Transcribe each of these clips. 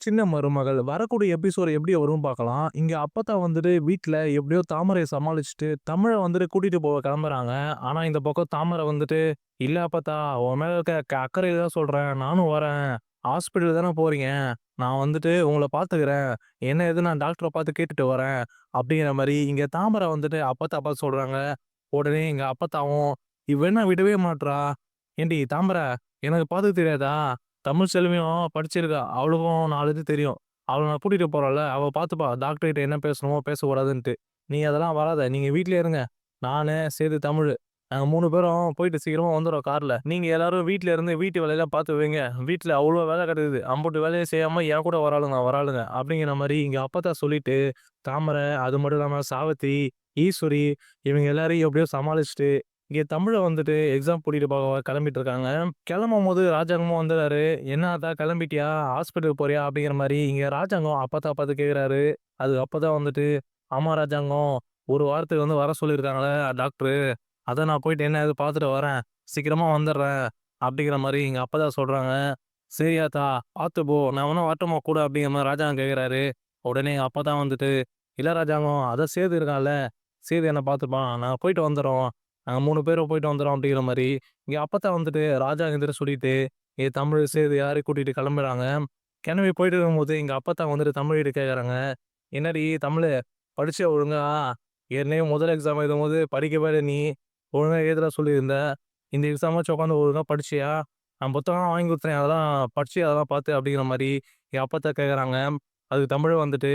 சின்ன மருமகள் வரக்கூடிய எபிசோட் எப்படி வரும் பார்க்கலாம். இங்க அப்பத்தா வந்துட்டு வீட்ல எப்படியோ தாமரைய சமாளிச்சுட்டு தமிழ வந்துட்டு கூட்டிட்டு போக கிளம்புறாங்க. ஆனா இந்த பக்கம் தாமரை வந்துட்டு, "இல்ல அப்பத்தா உன் மேல இருக்க அக்கறையில தான் சொல்றேன். நானும் வரேன். ஹாஸ்பிட்டல் தானே போறீங்க. நான் வந்துட்டு உங்கள பார்த்துக்கிறேன். என்ன ஏதுன்னு நான் டாக்டர பார்த்து கேட்டுட்டு வரேன்." அப்படிங்கிற மாரி இங்க தாமரை வந்துட்டு அப்பத்தா பார்த்து சொல்றாங்க. உடனே எங்க அப்பத்தாவும், "இவ என்ன விடவே மாட்றா. ஏன்டி தாமரை எனக்கு பார்த்துக்க தெரியாதா? தமிழ் செல்வியும் படிச்சிருக்கா. அவளுக்கும் 4 இது தெரியும். அவள நான் கூட்டிட்டு போறேன்ல, அவ பார்த்துப்பா. டாக்டர் கிட்ட என்ன பேசணுமோ, பேசக்கூடாதுன்ட்டு. நீ அதெல்லாம் வராத. நீங்க வீட்லயே இருங்க. நானு, சேது, தமிழு. நாங்க 3 பேரும் போயிட்டு சீக்கிரமா வந்துர்றோம் கார்ல. நீங்க எல்லாரும் வீட்ல இருந்து வீட்டு வேலையெல்லாம் பார்த்து வைங்க. வீட்ல அவ்ளோ வேலை கிடக்குது. அம்புட்டு வேலையும் செய்யாம என் கூட வராளுங்க. அப்படிங்கிற மாரி எங்க அப்பத்தா சொல்லிட்டு, தாமரை, அது மட்டும் இல்லாம சாவித்திரி, ஈஸ்வரி இவங்க எல்லாரையும் எப்படியோ சமாளிச்சுட்டு, இங்க தமிழ வந்துட்டு எக்ஸாம் கூட்டிட்டு போக கிளம்பிட்டு இருக்காங்க. கிளம்பும்போது ராஜாங்கமும் வந்துறாரு. "என்ன ஆத்தா கிளம்பிட்டியா? ஹாஸ்பிட்டல் போறியா?" அப்படிங்கிற மாரி இங்க ராஜாங்கம் அப்பத்தா பார்த்து கேட்குறாரு. அது அப்பதான் வந்துட்டு, "ஆமா ராஜாங்கம். 1 வாரத்துக்கு வந்து வர சொல்லியிருக்காங்களே டாக்டரு. அதான் நான் போயிட்டு என்ன ஏது பார்த்துட்டு வரேன். சீக்கிரமா வந்துடுறேன்." அப்படிங்கிற மாரி எங்க அப்பத்தா சொல்றாங்க. "சரி ஆத்தா பார்த்து போ. நான் வேணா வரட்டுமா கூட?" அப்படிங்கிற மாரி ராஜாங்கம் கேட்குறாரு. உடனே எங்க அப்பத்தா வந்துட்டு, "இல்ல ராஜாங்கம் அதான் சேது இருக்கான்ல. சேது என்ன பார்த்துப்பான். நாங்க போயிட்டு வந்துர்றோம். நாங்க 3 பேரும் போயிட்டு வந்துர்றோம்." அப்படிங்கிற மாரி இங்க அப்பத்தா வந்துட்டு ராஜாங்க எதிர சொல்லிட்டு, தமிழ், சேது எல்லாரையும் கூட்டிட்டு கிளம்புறாங்க. கிளம்பி போயிட்டு இருக்கும்போது எங்க அப்பத்தா வந்துட்டு தமிழ்கிட்ட கேட்குறாங்க. "என்னடி தமிழு படிச்சியா ஒழுங்கா? ஏற்கனவே முதல் எக்ஸாம் எழுதும்போது படிக்கவே இல்ல நீ. ஒழுங்கா எழுதடா சொல்லியிருந்த. இந்த எக்ஸாமாச்சும் உட்காந்து ஒழுங்கா படிச்சியா? நான் புத்தகம்லாம் வாங்கி குடுத்தேன். அதெல்லாம் படிச்சியா அதெல்லாம் பார்த்து?" அப்படிங்கிற மாரி என் அப்பத்தா கேட்குறாங்க. அதுக்கு தமிழ் வந்துட்டு,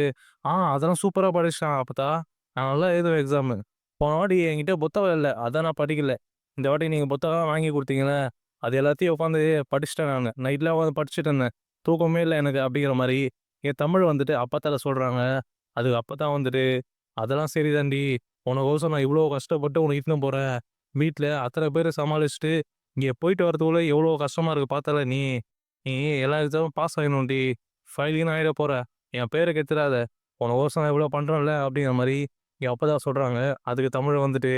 அதெல்லாம் சூப்பரா படிச்சுட்டேன் அப்பத்தா. நான் நல்லா எழுதுவேன் எக்ஸாமு. போன வாட்டி என்கிட்ட புத்தகம் இல்ல. அதான் நான் படிக்கல. இந்த வாட்டி நீங்க புத்தகம் வாங்கி குடுத்தீங்கல்ல, அது எல்லாத்தையும் உட்காந்து படிச்சுட்டேன் நானு. நைட்லாம் உட்காந்து படிச்சுட்டு இருந்தேன். தூக்கமே இல்ல எனக்கு." அப்படிங்கிற மாரி என் தமிழ் வந்துட்டு அப்பத்தால சொல்றாங்க. அதுக்கு அப்பத்தா வந்துட்டு, "அதெல்லாம் சரிதான்டி. உனக்கோசரம் நான் இவ்ளோ கஷ்டப்பட்டு உன்ன இட்டுன்னு போறேன். வீட்ல அத்தன பேர சமாளிச்சுட்டு, இங்க போயிட்டு வரதுக்குள்ள எவ்ளோ கஷ்டமா இருக்கு பாத்தல்ல நீ. நீ எல்லா எக்ஸாமும் பாஸ் ஆயிடணும்டி. ஃபெயில் கீல்னு ஆயிட போற. என் பேர கெடுத்துறாத. உனக்கோசரம் நான் இவ்ளோ பண்றேன்ல." அப்படிங்கிற மாரி என் அப்பத்தா சொல்றாங்க. அதுக்கு தமிழ் வந்துட்டு,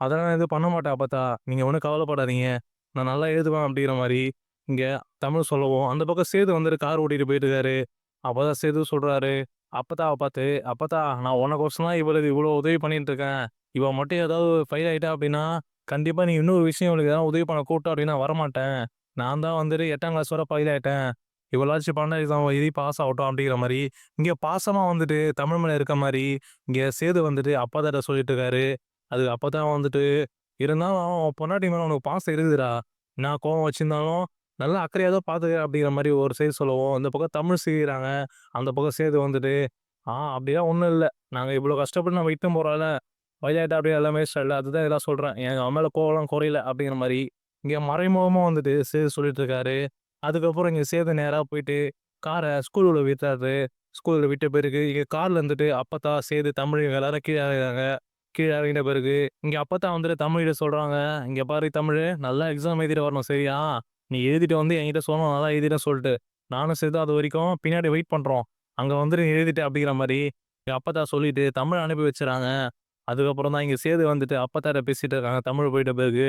"அதெல்லாம் எதுவும் பண்ண மாட்டேன் அப்பத்தா. நீங்க ஒண்ணும் கவலைப்படாதீங்க. நான் நல்லா எழுதுவேன்." அப்படிங்கிற மாரி இங்க தமிழ் சொல்லவும், அந்த பக்கம் சேது வந்துட்டு கார் ஓட்டிட்டு போயிட்டு இருக்காரு. அப்பதான் சேது சொல்றாரு, அப்பத்தாவ பார்த்து, "அப்பத்தா நான் உனக்கோசரம் தான் இவளுக்கு இவ்வளோ உதவி பண்ணிட்டு இருக்கேன். இவ மட்டும் ஏதாவது ஃபெயில் ஆயிட்டா அப்படின்னா, கண்டிப்பா நீ இன்னொரு விஷயம் இவளுக்கு ஏதாவது உதவி பண்ண கூப்பிட்ட அப்படின்னா வரமாட்டேன். நான் தான் வந்துட்டு 8ஆம் கிளாஸ் வர ஃபெயில் ஆயிட்டேன். இவளாச்சும் 12ஆம் எக்ஸாம் எழுதி பாஸ் ஆகட்டும்." அப்படிங்கிற மாரி இங்க பாசமா வந்துட்டு தமிழ் மேல இருக்க மாரி, இங்க சேது வந்துட்டு அப்பாத்தாட்ட சொல்லிட்டு இருக்காரு. அதுக்கு அப்பதான் வந்துட்டு, "இருந்தாலும் உன் பொண்டாட்டி மேல உனக்கு பாசம் இருக்குதுடா. நான் கோவம் வச்சிருந்தாலும், நல்லா அக்கறையா தான் பார்த்துக்கிறேன்." அப்படிங்கிற மாரி ஒரு சைடு சொல்லவும், இந்த பக்கம் தமிழ் சிரிக்கிறாங்க. அந்த பக்கம் சேது வந்துட்டு, அப்படிலாம் ஒண்ணும் இல்ல. நாங்க இவ்வளோ கஷ்டப்பட்டு நம்ம இட்டுன்னு போறோம்ல, விளையாட்டு அப்படியே எல்லாமே ஸ்டைல்ல அதுதான் இதெல்லாம் சொல்றேன். எனக்கு அவன் மேல கோவம்லாம் குறையல." அப்படிங்கிற மாரி, இங்க மறைமுகமா வந்துட்டு சேது சொல்லிட்டு இருக்காரு. அதுக்கப்புறம் இங்க சேது நேரா போயிட்டு, கார ஸ்கூல்ல விட்டாரு. ஸ்கூல்ல விட்ட பிறகு, இங்க கார்ல இருந்துட்டு அப்பத்தா, சேது, தமிழ் இவங்க எல்லாரும் கீழ இறங்குறாங்க. கீழ இறங்கின பிறகு, இங்க அப்பத்தா வந்துட்டு தமிழ்கிட்ட சொல்றாங்க. "இங்க பாரு தமிழு, நல்லா எக்ஸாம் எழுதிட்டு வரணும் சரியா? நீ எழுதிட்டு வந்து என்கிட்ட சொல்லணும் நல்லா எழுதிட்டேன்னு சொல்ட்டு. நானும் சேதும் அதுவரைக்கும் பின்னாடி வெயிட் பண்றோம். அங்க வந்துட்டு நீ எழுதிட்ட." அப்படிங்கிற மாரி எங்க அப்பத்தா சொல்லிட்டு தமிழ அனுப்பி வச்சுறாங்க. அதுக்கப்புறம் தான் இங்க சேது வந்துட்டு அப்பத்தாட்ட பேசிட்டு இருக்காங்க தமிழ் போயிட்ட பிறகு.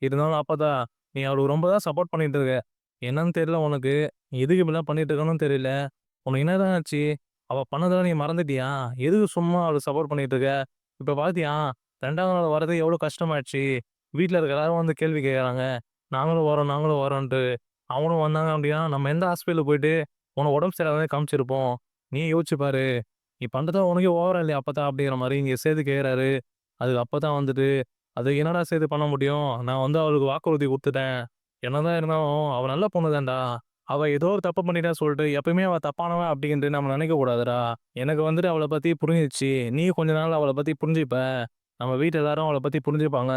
இருந்தாலும் அப்பத்தா, "நீ அவளுக்கு ரொம்ப தான் சப்போர்ட் பண்ணிட்டு இருக்க. என்னன்னு தெரியல உனக்கு. நீ எதுக்கு இப்படிலாம் பண்ணிட்டு இருக்கன்னு தெரியல. உனக்கு என்னதான் ஆச்சு? அவ பண்ணதெல்லாம் நீ மறந்துட்டியா? எதுக்கு சும்மா அவளுக்கு சப்போர்ட் பண்ணிட்டு இருக்க? இப்ப பார்த்தியா, 2வது நாள் வரது எவ்வளோ கஷ்டமாயிடுச்சு. வீட்ல இருக்க எல்லாரும் வந்து கேள்வி கேட்கறாங்க. நாங்களும் வரோன்ட்டு. அவங்களும் வந்தாங்க அப்படின்னா, நம்ம எந்த ஹாஸ்பிட்டலுக்கு போயிட்டு உனக்கு உடம்பு சரியில்லாதத காமிச்சிருப்போம். நீயே யோசிச்சு பாரு. நீ பண்றது உனக்கே ஓவரா இல்லையா அப்பத்தா?" அப்படிங்கிற மாரி இங்க சேது கேட்கறாரு. அதுக்கு அப்பதான் வந்துட்டு, "அதுக்கு என்னடா சேது பண்ண முடியும்? நான் வந்து அவளுக்கு வாக்குறுதி குடுத்துட்டேன். என்னதான் இருந்தாலும் அவ நல்ல பொண்ணு தான்டா. அவ ஏதோ ஒரு தப்பு பண்ணிட்டா சொல்ட்டு, எப்பயுமே அவ தப்பானவன் அப்டின்ட்டு நம்ம நெனைக்க கூடாதுடா. எனக்கு வந்துட்டு அவள பத்தி புரிஞ்சிருச்சு. நீயும் கொஞ்ச நாள்ல அவள பத்தி புரிஞ்சுப்ப. நம்ம வீட்ல எல்லாரும் அவள பத்தி புரிஞ்சுப்பாங்க.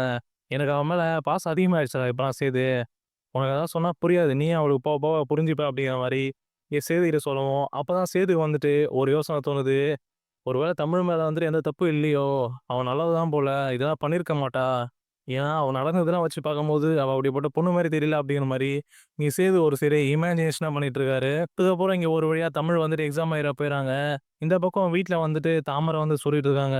எனக்கு அவ மேல பாசம் அதிகமாயிடுச்சுடா இப்பலாம் சேது. உனக்கு அதெல்லாம் சொன்னா புரியாது. நீயே அவளுக்கு போக போக புரிஞ்சுப்ப." அப்டிங்கிற மாரி சேதுகிட்ட சொல்லவும், அப்பதான் சேதுக்கு வந்துட்டு ஒரு யோசனை தோணுது. ஒருவேள தமிழ் மேல வந்துட்டு எந்த தப்பும் இல்லையோ! அவ நல்லவ தான் போல. இதெல்லாம் பண்ணியிருக்க மாட்டா. ஏன்னா, அவ நடந்ததெல்லாம் வச்சு பார்க்கும்போது, அவ அப்படிப்பட்ட பொண்ணு மாரி தெரியல அப்படிங்கிற மாரி, இங்க சேது ஒரு சரி இமேஜினேஷனா பண்ணிட்டு இருக்காரு. அதுக்கப்புறம் இங்க ஒரு வழியா தமிழ் வந்துட்டு எக்ஸாம் எழுத போயிறாங்க. இந்த பக்கம் வீட்ல வந்துட்டு தாமரை வந்து சொல்லிட்டு இருக்காங்க.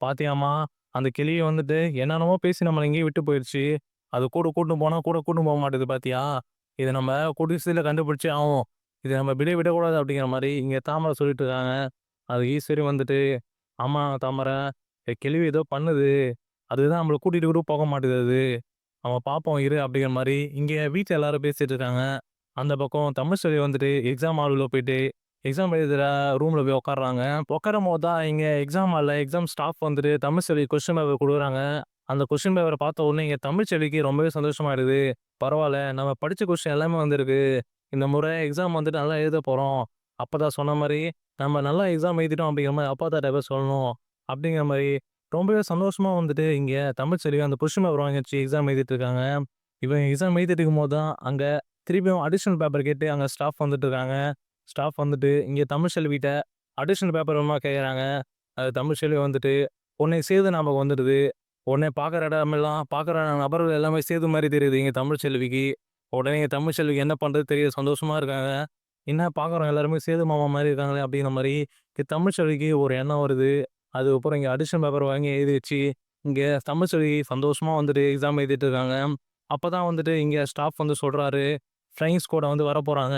"பாத்தியாம்மா, அந்த கிளி வந்துட்டு என்னென்னமோ பேசி நம்மள எங்கேயோ விட்டு போயிருச்சு. அது கூட கூட்டின்னு போனா கூட கூட்டின்னு போ மாட்டுது பாத்தியா? இத நம்ம கூடிய சீக்கிரம் கண்டுபிடிச்சே ஆவோம். இத நம்ம விடக்கூடாது அப்படிங்கிற மாரி இங்க தாமரை சொல்லிட்டு இருக்காங்க. அது ஈஸ்வரி வந்துட்டு, "ஆமா தாமரை, கெழவி ஏதோ பண்ணுது. அதுதான் நம்மள கூட்டிட்டு கூட போக மாட்டுது அது. நம்ம பார்ப்போம் இரு" அப்படிங்கிற மாரி இங்க வீட்ல எல்லாரும் பேசிட்டு இருக்காங்க. அந்த பக்கம் தமிழ்செல்வி வந்துட்டு எக்ஸாம் ஹாலுக்குள்ள போயிட்டு, எக்ஸாம் எழுதுற ரூம்ல போய் உட்கார்றாங்க. உட்காரும்போது தான் இங்க எக்ஸாம் ஹால்ல எக்ஸாம் ஸ்டாஃப் வந்துட்டு தமிழ்செல்வி கொஸ்டின் பேப்பர் குடுக்குறாங்க. அந்த கொஸ்டின் பேப்பர பார்த்த உடனே இங்க தமிழ்செல்விக்கு ரொம்பவே சந்தோஷமாயிடுது. பரவால்ல நம்ம படிச்ச கொஸ்டின் எல்லாமே வந்திருக்கு. இந்த முறை எக்ஸாம் வந்துட்டு நல்லா எழுத போறோம். அப்பதா சொன்ன மாரி நம்ம நல்லா எக்ஸாம் எழுதிட்டோம் அப்படிங்கிற மாரி அப்பாத்தாட்ட போய் சொல்லணும். அப்படிங்கிற மாரி ரொம்பவே சந்தோஷமா வந்துட்டு இங்க தமிழ்செல்வி அந்த கொஸ்டின் பேப்பர் வாங்கி வச்சு எக்ஸாம் எழுதிட்டு இருக்காங்க. இவன் எக்ஸாம் எழுதிட்டு இருக்கும்போது தான் அங்க திருப்பியும் அடிஷனல் பேப்பர் கேட்டு அங்க ஸ்டாஃப் வந்துட்டு இருக்காங்க. ஸ்டாஃப் வந்துட்டு இங்க தமிழ்செல்விட்ட அடிஷனல் பேப்பர் வேணுமா கேட்கறாங்க. அது தமிழ்செல்வி வந்துட்டு, "உன்னை சேது ஞாபகம் வந்துடுது. உன்னை பார்க்குற இடமெல்லாம் பார்க்குற நபர்கள் எல்லாமே சேது மாரி தெரியுது" இங்க தமிழ்செல்விக்கு. உடனே இங்க தமிழ்செல்விக்கு என்ன பண்றது தெரியல சந்தோஷமா இருக்காங்க. என்ன பார்க்குறோம் எல்லாருமே சேது மாமா மாரி இருக்காங்களே அப்படிங்கிற மாரி இங்க தமிழ்செல்விக்கு ஒரு எண்ணம் வருது. அதுக்கப்புறம் இங்க அடிஷனல் பேப்பர் வாங்கி எழுதி வச்சு, இங்க தமிழ்செல்வி சந்தோஷமா வந்துட்டு எக்ஸாம் எழுதிட்டு இருக்காங்க. அப்பதான் வந்துட்டு இங்க ஸ்டாஃப் வந்து சொல்றாரு, "ஃப்ளையிங் ஸ்குவாட் வந்து வரப்போறாங்க.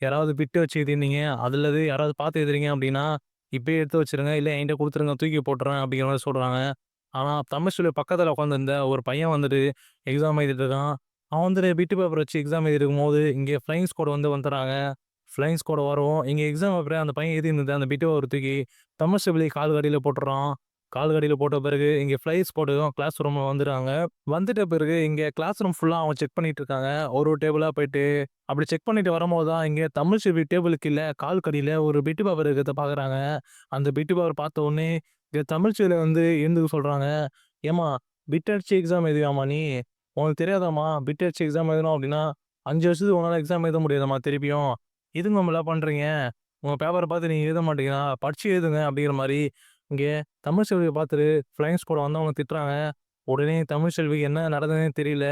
யாராவது பிட் வச்சு எழுதிருந்தீங்க, அதுலது யாராவது பார்த்து எழுதுறீங்க அப்படின்னா, இப்பயே எடுத்து வச்சுருங்க. இல்ல என்கிட்ட குடுத்துருங்க. தூக்கி போட்டுறேன்" அப்படிங்கிற மாரி சொல்றாங்க. ஆனா தமிழ்செல்வி பக்கத்துல உட்காந்துருந்த ஒரு பையன் வந்துட்டு எக்ஸாம் எழுதிட்டு இருக்கான். அவன் வந்துட்டு பிட் பேப்பர் வச்சு எக்ஸாம் எழுதிட்டு இருக்கும்போது, இங்க ஃப்ளையிங் ஸ்குவாட் வந்து வந்துர்றாங்க. ஃப்ளையிங் ஸ்குவாட் வரவும், இங்க எக்ஸாம் பேப்பர அந்த பையன் எழுதியிருந்தத அந்த பிட் பேப்பர தூக்கி தமிழ்செல்வி காலுக்கு அடியில போட்டுர்றான். காலுக்கு அடியில போட்ட பிறகு, இங்க ஃப்ளையிங் ஸ்குவாடும் கிளாஸ் ரூம்ல வந்துர்றாங்க. வந்துட்ட பிறகு இங்க கிளாஸ் ரூம் ஃபுல்லா அவங்க செக் பண்ணிட்டு இருக்காங்க. ஒரு ஒரு டேபிளா போயிட்டு, அப்படி செக் பண்ணிட்டு வரும்போது தான் இங்க தமிழ்செல்வி டேபிளுக்கு கீழ காலுக்கு அடியில ஒரு பிட் பேப்பர் இருக்கிறத பார்க்குறாங்க. அந்த பிட் பேப்பர் பார்த்த உடனே, இங்க தமிழ்செல்வி வந்து எழுந்துக்க சொல்றாங்க. "ஏம்மா பிட் அடிச்சு எக்ஸாம் எழுதுவியாம்மா நீ? உனக்கு தெரியாதாம்மா? பிட் அடிச்சு எக்ஸாம் எழுதணும் அப்படின்னா, 5 வருஷத்துக்கு உன்னால எக்ஸாம் எழுத முடியாதாம்மா திருப்பியும்? எதுக்கு மேம் பண்றீங்க? உங்க பேப்பர பார்த்து நீங்க எழுத மாட்டீங்களா? படிச்சு எழுதுங்க" அப்படிங்கிற மாரி இங்க தமிழ்செல்விய பார்த்துட்டு ஃப்ளையிங் ஸ்குவாட் வந்தவங்க திட்டுறாங்க. உடனே தமிழ்செல்விக்கு என்ன நடந்ததுன்னே தெரியல.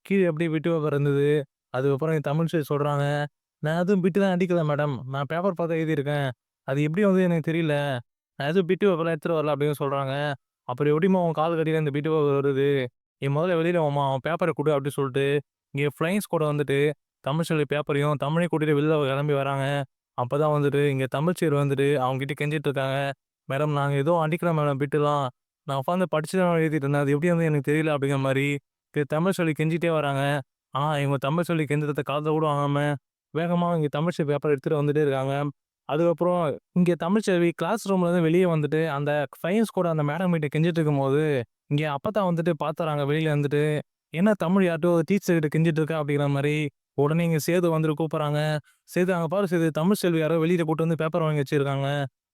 கீழ அப்படியே பிட் பேப்பர் இருந்தது. அதுக்கப்புறம் என் தமிழ்செல்வி சொல்றாங்க, "நான் எதுவும் பிட்டுலாம் அடிக்கல மேடம். நான் பேப்பர் பார்த்து தான் எழுதியிருக்கேன். அது எப்படி வந்தது எனக்கு தெரியல. நான் எதுவும் பிட் பேப்பர்லாம் எடுத்துட்டு வரல" அப்படின்னு சொல்றாங்க. "அப்புறம் எப்படிம்மா உன் காலுக்கு அடியில இந்த பிட் பேப்பர் வருது? நீ முதல்ல வெளியில வாம்மா, அவன் பேப்பர குடு" அப்படி சொல்லிட்டு, இங்க ஃப்ளையிங் ஸ்குவாட் வந்துட்டு தமிழ்செல்வி பேப்பரையும் தமிழையும் கூட்டிட்டு வெளில கிளம்பி வராங்க. அப்பதான் வந்துட்டு இங்க தமிழ்ச்செல்வி வந்துட்டு அவங்ககிட்ட கெஞ்சிட்டு இருக்காங்க. "மேடம் நாங்க எதுவும் அடிக்கல மேடம் பிட்டுலாம். நான் உட்காந்து படிச்சு தான் எழுதிட்டு இருந்தேன். அது எப்படி வந்து எனக்கு தெரியல" அப்படிங்கிற மாரி தமிழ்செல்வி கெஞ்சிட்டே வராங்க. ஆனா இவங்க தமிழ்செல்வி கெஞ்சுறத காதுல கூட வாங்காம, வேகமா இங்க தமிழ்செல்வி பேப்பர் எடுத்துட்டு வந்துட்டே இருக்காங்க. அதுக்கப்புறம் இங்க தமிழ்ச்செல்வி கிளாஸ் ரூம்லருந்து வெளிய வந்துட்டு, அந்த ஃபைன்ஸ் கூட அந்த மேடம் கிட்ட கெஞ்சிட்டு இருக்கும்போது, இங்க அப்பத்தா வந்துட்டு பாத்துர்றாங்க வெளில இருந்துட்டு. "என்ன தமிழ் யார்ட்டயோ டீச்சர் கிட்ட கெஞ்சிட்டு இருக்கா" அப்படிங்கிற மாரி. உடனே இங்க சேது வந்துட்டு கூப்புடுறாங்க. "சேது அங்க பாரு சேது, தமிழ்செல்வி யாரோ வெளியில கூட்டு வந்து பேப்பர் வாங்கி வச்சிருக்காங்க.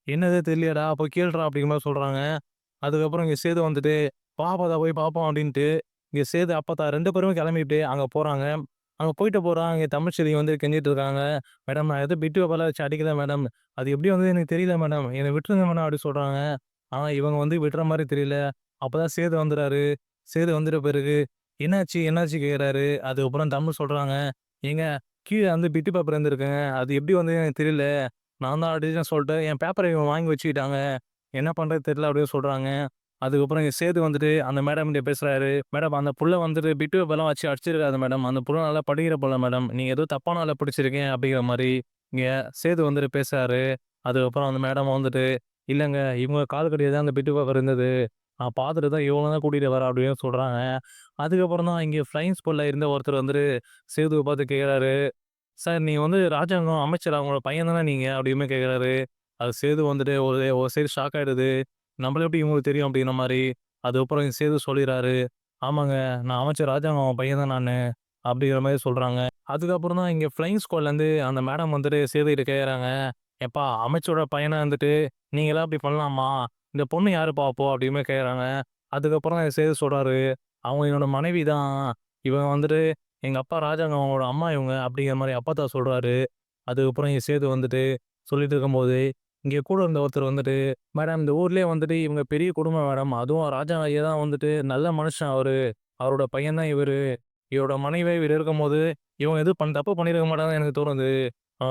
என்னது தெரியலையாடா, போய் கேளுடா" அப்படிங்கிற மாரி சொல்றாங்க. அதுக்கப்புறம் இங்க சேது வந்துட்டு, "வா அப்பத்தா போய் பாப்போம்" அப்படின்ட்டு, இங்க சேது, அப்பத்தா 2 பேருமே கெளம்பிட்டு அங்க போறாங்க. அங்க போயிட்டு போறான், இங்க தமிழ்செல்வி வந்து கெஞ்சிட்டு இருக்காங்க. "மேடம் நான் எதுவும் பிட்டு பேப்பர்லாம் வச்சு அடிக்கல மேடம். அது எப்படி வந்தது எனக்கு தெரியல மேடம். என்ன விட்டுருங்க மேடம்" அப்படி சொல்றாங்க. ஆனா இவங்க வந்து விடுற மாரி தெரியல. அப்பதான் சேது வந்துறாரு. சேது வந்துட்ட பிறகு, "என்னாச்சு என்னாச்சு?" கேட்குறாரு. அதுக்கப்புறம் தமிழ் சொல்றாங்க, "ஏங்க கீழ வந்து பிட்டு பேப்பர் இருந்திருக்குங்க. அது எப்படி வந்ததுன்னு எனக்கு தெரியல. நான் தான் அடிச்சேன்னு சொல்லிட்டு என் பேப்பர இவங்க வாங்கி வச்சுக்கிட்டாங்க. என்ன பண்றது தெரியல" அப்படின்னு சொல்றாங்க. அதுக்கப்புறம் இங்க சேது வந்துட்டு அந்த மேடம்கிட்ட பேசுறாரு. "மேடம் அந்த புள்ள வந்துட்டு பிட்டு பேப்பர்லாம் வச்சு அடிச்சிருக்காது மேடம். அந்த புள்ள நல்லா படிக்கிற புள்ள மேடம். நீங்க ஏதோ தப்பான ஆள பிடிச்சிருக்கீங்க" அப்படிங்கிற மாரி இங்க சேது வந்துட்டு பேசுறாரு. அதுக்கப்புறம் அந்த மேடம் வந்துட்டு, "இல்லங்க இவங்க காலுக்கடியில தான் அந்த பிட்டு பேப்பர் இருந்தது. நான் பார்த்துட்டு தான் இவங்கள தான் கூட்டிட்டு வரேன்" அப்படின்னு சொல்றாங்க. அதுக்கப்புறம் தான் இங்க ஃப்ளையிங் ஸ்குவாட்ல இருந்த ஒருத்தர் வந்துட்டு சேதுவ பார்த்து கேட்குறாரு. "சார் நீங்க வந்து ராஜாங்கம் அமைச்சர் அவங்களோட பையன் தானே நீங்க?" அப்படின்னு கேட்குறாரு. அது சேது வந்துட்டு ஒரு ஒரு சைடு ஷாக் ஆயிடுது. "நம்மள எப்படி இவங்களுக்கு தெரியும்?" அப்படிங்கிற மாரி. அதுக்கப்புறம் சேது சொல்லிறாரு. "ஆமாங்க, நான் அமைச்சர் ராஜாங்கம் அவன் பையன் தான் நானு." அப்படிங்கிற மாரி சொல்றாங்க. அதுக்கப்புறம் தான் இங்க ஃப்ளையிங் ஸ்குவாட்லேருந்து அந்த மேடம் வந்துட்டு சேதுகிட்ட கேட்குறாங்க. "எப்பா அமைச்சரோட பையனா இருந்துட்டு, நீங்கலாம் இப்படி பண்ணலாமா? இந்த பொண்ணு யாருப்பா அப்போ?" அப்படின்னு கேட்குறாங்க. அதுக்கப்புறம் தான் சேது சொல்றாரு. "அவங்க என்னோட மனைவி தான். இவன் வந்துட்டு எங்க அப்பா ராஜாங்க அவங்களோட அம்மா இவங்க" அப்படிங்கிற மாரி அப்பத்தா சொல்றாரு. அதுக்கப்புறம் இங்க சேது வந்துட்டு சொல்லிட்டு இருக்கும்போது, இங்க கூட இருந்த ஒருத்தர் வந்துட்டு, "மேடம் இந்த ஊர்லயே வந்துட்டு இவங்க பெரிய குடும்பம் மேடம். அதுவும் ராஜா ஐயா தான் வந்துட்டு நல்ல மனுஷன் அவரு. அவரோட பையன் தான் இவரு. இவரோட மனைவி இவரு இருக்கும்போது, இவங்க எதுவும் தப்பு பண்ணியிருக்க மாட்டாங்கன்னு எனக்கு தோணுது.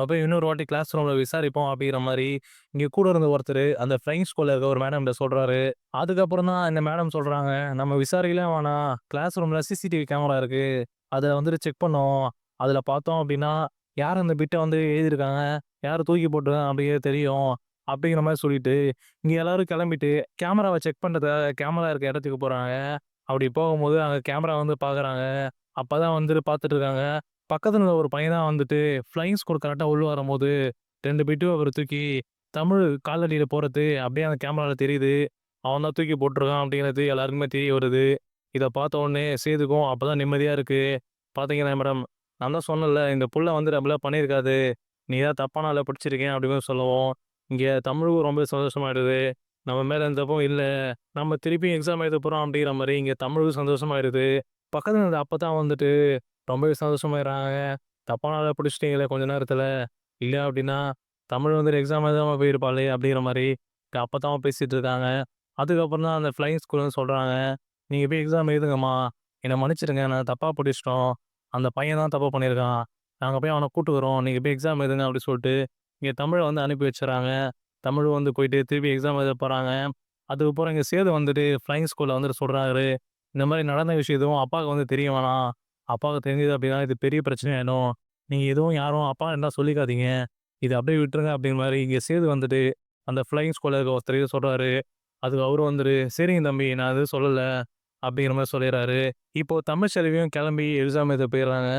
போய் இன்னொரு வாட்டி கிளாஸ் ரூம்ல விசாரிப்போம்" அப்படிங்கிற மாரி, இங்க கூட இருந்த ஒருத்தரு அந்த ஃப்ளையிங் ஸ்கூல்ல இருக்க ஒரு மேடம்ட்ட சொல்றாரு. அதுக்கப்புறம் தான் இந்த மேடம் சொல்றாங்க, "நம்ம விசாரிக்கலாம் வேணாம். கிளாஸ் ரூம்ல சிசிடிவி கேமரா இருக்கு. அத வந்துட்டு செக் பண்ணோம். அதுல பார்த்தோம் அப்படின்னா, யார் அந்த பிட்ட வந்து எழுதியிருக்காங்க, யார் தூக்கி போட்டுருக்காங்க அப்படிங்கிறது தெரியும். அப்படிங்கிற மாரி சொல்லிட்டு, இங்க எல்லாரும் கெளம்பிட்டு கேமராவ செக் பண்றதுக்காக கேமரா இருக்க இடத்துக்கு போறாங்க. அப்படி போகும்போது அங்க கேமரா வந்து பார்க்குறாங்க. அப்பதான் வந்துட்டு பார்த்துட்டு இருக்காங்க. பக்கத்துல ஒரு பையன் தான் வந்துட்டு ஃப்ளையிங் ஸ்குவாட் கரெக்ட்டா உள்ள வரும்போது 2 பிட்டும் அவரு தூக்கி தமிழ் காலடியில போடுறது அப்படியே அந்த கேமரால தெரியுது. அவன் தான் தூக்கி போட்டுருக்கான் அப்படிங்கிறது எல்லாருக்குமே தெரிய வருது. இத பார்த்த உடனே சேதுக்கும் அப்பதான் நிம்மதியா இருக்கு. "பார்த்தீங்களா மேடம், நான் தான் சொன்னேன்ல இந்த புள்ள வந்து அப்படிலாம் பண்ணியிருக்காது. நீ தான் தப்பான ஆள பிடிச்சிருக்கீங்க" அப்படின்னு சொல்லவும், இங்க தமிழுக்கும் ரொம்ப சந்தோஷமாயிடுது. நம்ம மேல எந்த தப்பும் இல்ல. நம்ம திருப்பியும் எக்ஸாம் எழுத போறோம் அப்படிங்கிற மாரி இங்க தமிழுக்கும் சந்தோஷமாயிருது. பக்கத்துல இருந்த அப்பத்தான் வந்துட்டு ரொம்பவே சந்தோஷமாயிடுறாங்க. தப்பான ஆள பிடிச்சிட்டீங்களே கொஞ்ச நேரத்துல. இல்ல அப்டின்னா, தமிழ் வந்துட்டு எக்ஸாம் எழுதாம போயிருப்பாளே அப்டிங்கிற மாரி அப்பத்தாவும் பேசிட்டு இருக்காங்க. அதுக்கப்புறம் தான் அந்த ஃப்ளையிங் ஸ்கூல்ல இருந்து சொல்றாங்க, "நீங்க போய் எக்ஸாம் எழுதுங்கம்மா. என்ன மன்னிச்சுடுங்க. நான் தப்பா புடிச்சுட்டோம். அந்த பையன் தான் தப்பு பண்ணியிருக்கான். நாங்க போய் அவன கூட்டு வர்றோம். நீங்க போய் எக்ஸாம் எழுதுங்க" அப்டி சொல்ட்டு, இங்க தமிழ வந்து அனுப்பி வச்சுர்றாங்க. தமிழ் வந்து போயிட்டு திருப்பி எக்ஸாம் எழுத போறாங்க. அதுக்கப்புறம் இங்க சேது வந்துட்டு ஃப்ளையிங் ஸ்கூல்ல வந்துட்டு சொல்றாரு, "இந்த மாரி நடந்த விஷயம் எதுவும் அப்பாவுக்கு வந்து தெரிய வேணாம். அப்பாவுக்கு தெரிஞ்சது அப்டின்னா இது பெரிய பிரச்சனையாயிடும். நீங்க எதுவும் யாரும் அப்பா என்ன சொல்லிக்காதீங்க. இத அப்டியே விட்டுருங்க" அப்டிங்கிற மாரி இங்க சேது வந்துட்டு அந்த ஃப்ளையிங் ஸ்குவாட்ல இருக்க ஒருத்தர்கிட்ட சொல்றாரு. அதுக்கு அவரும் வந்துட்டு, "சரிங்க தம்பி நான் எதுவும் சொல்லல" அப்டிங்கிற மாரி சொல்லிர்றாரு. இப்போ தமிழ்செல்வியும் கெளம்பி எக்ஸாம் எழுத போயிர்றாங்க.